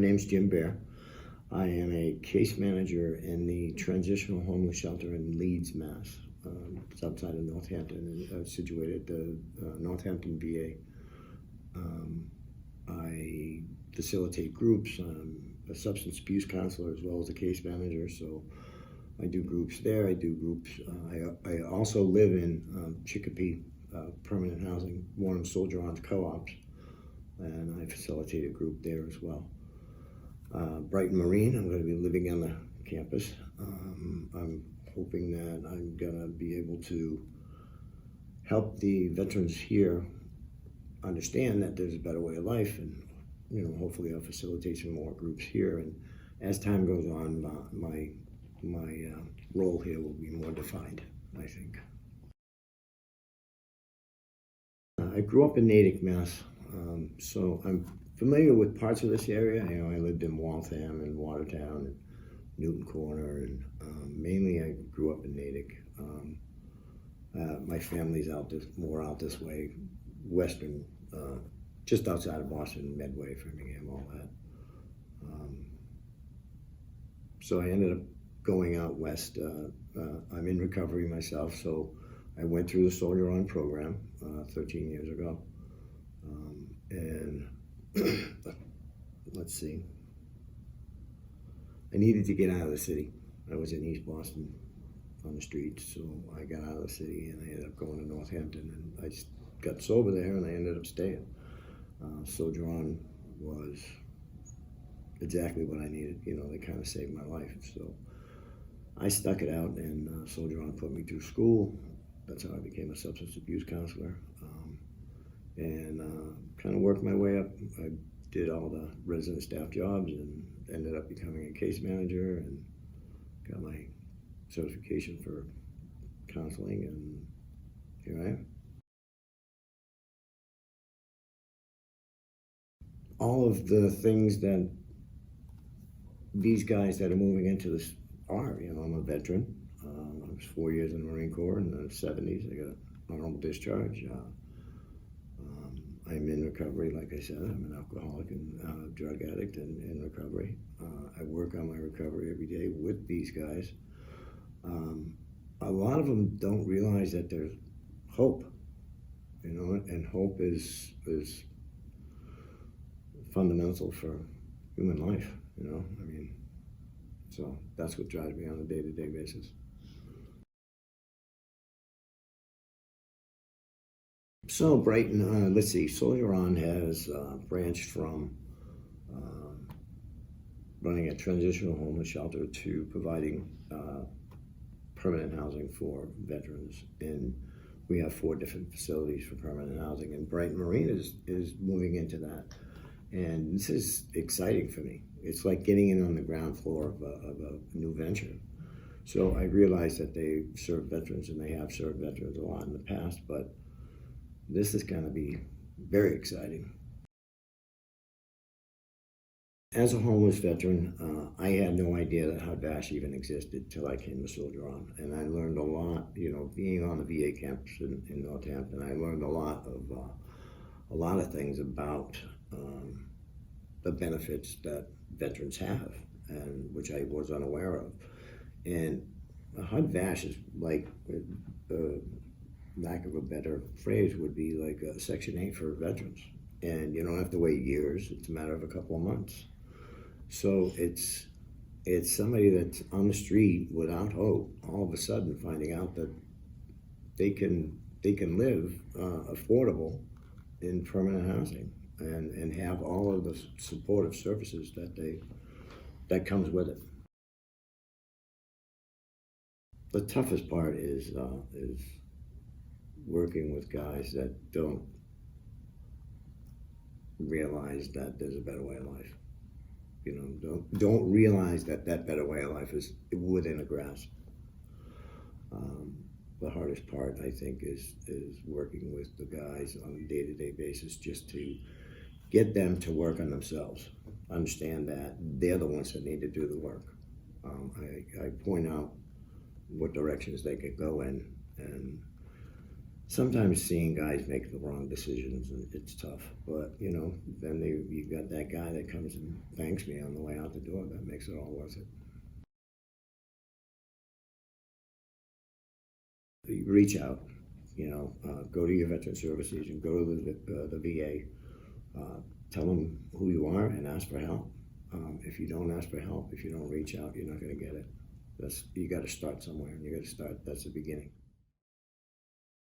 name's Jim Baer. I am a case manager in the Transitional Homeless Shelter in Leeds, Mass. It's outside of Northampton, and situated at the Northampton VA. I facilitate groups. I'm a substance abuse counselor as well as a case manager, so I do groups there. I do groups. I also live in Chicopee, permanent housing, one of Soldier-On's co-ops, and I facilitate a group there as well. Brighton Marine, I'm going to be living on the campus. I'm hoping that I'm going to be able to help the veterans here understand that there's a better way of life, and hopefully I'll facilitate some more groups here. And as time goes on, my role here will be more defined, I think. I grew up in Natick, Mass, so I'm familiar with parts of this area. I lived in Waltham and Watertown and Newton Corner, and mainly I grew up in Natick. My family's more out this way, western, just outside of Boston, Medway, Framingham, all that. So I ended up going out west. I'm in recovery myself, so I went through the Soldier-On program 13 years ago. And let's see, I needed to get out of the city. I was in East Boston on the streets, so I got out of the city and I ended up going to Northampton, and I just got sober there and I ended up staying. Soldier-On was exactly what I needed. They kind of saved my life. So I stuck it out, and Soldier-On put me through school. That's how I became a substance abuse counselor. And kind of worked my way up. I did all the resident staff jobs and ended up becoming a case manager and got my certification for counseling, and here I am. All of the things that these guys that are moving into this are, I'm a veteran. I was 4 years in the Marine Corps in the 70s. I got honorable discharge. I'm in recovery, like I said. I'm an alcoholic and drug addict and in recovery. I work on my recovery every day with these guys. A lot of them don't realize that there's hope, and hope is fundamental for human life, so that's what drives me on a day-to-day basis. So Brighton, let's see, Soldier-On has branched from running a transitional homeless shelter to providing permanent housing for veterans. And we have 4 different facilities for permanent housing, and Brighton Marine is moving into that. And this is exciting for me. It's like getting in on the ground floor of a new venture. So I realize that they serve veterans, and they have served veterans a lot in the past, but this is going to be very exciting. As a homeless veteran, I had no idea that HUD-VASH even existed till I came to Soldier-On, and I learned a lot. Being on the VA campus in Northampton, I learned a lot of things about the benefits that veterans have, and which I was unaware of. And HUD-VASH is like, lack of a better phrase would be like a Section 8 for veterans. And you don't have to wait years. It's a matter of a couple of months. So it's somebody that's on the street without hope, all of a sudden finding out that they can live affordable in permanent housing and have all of the supportive services that comes with it. The toughest part is working with guys that don't realize that there's a better way of life. Don't realize that better way of life is within a grasp. The hardest part, I think, is working with the guys on a day-to-day basis, just to get them to work on themselves, understand that they're the ones that need to do the work. I point out what directions they could go in, and sometimes seeing guys make the wrong decisions, and it's tough. But then you got that guy that comes and thanks me on the way out the door. That makes it all worth it. You reach out, go to your veteran service agent, go to the VA, tell them who you are, and ask for help. If you don't ask for help, if you don't reach out, you're not going to get it. You got to start somewhere, and you got to start. That's the beginning.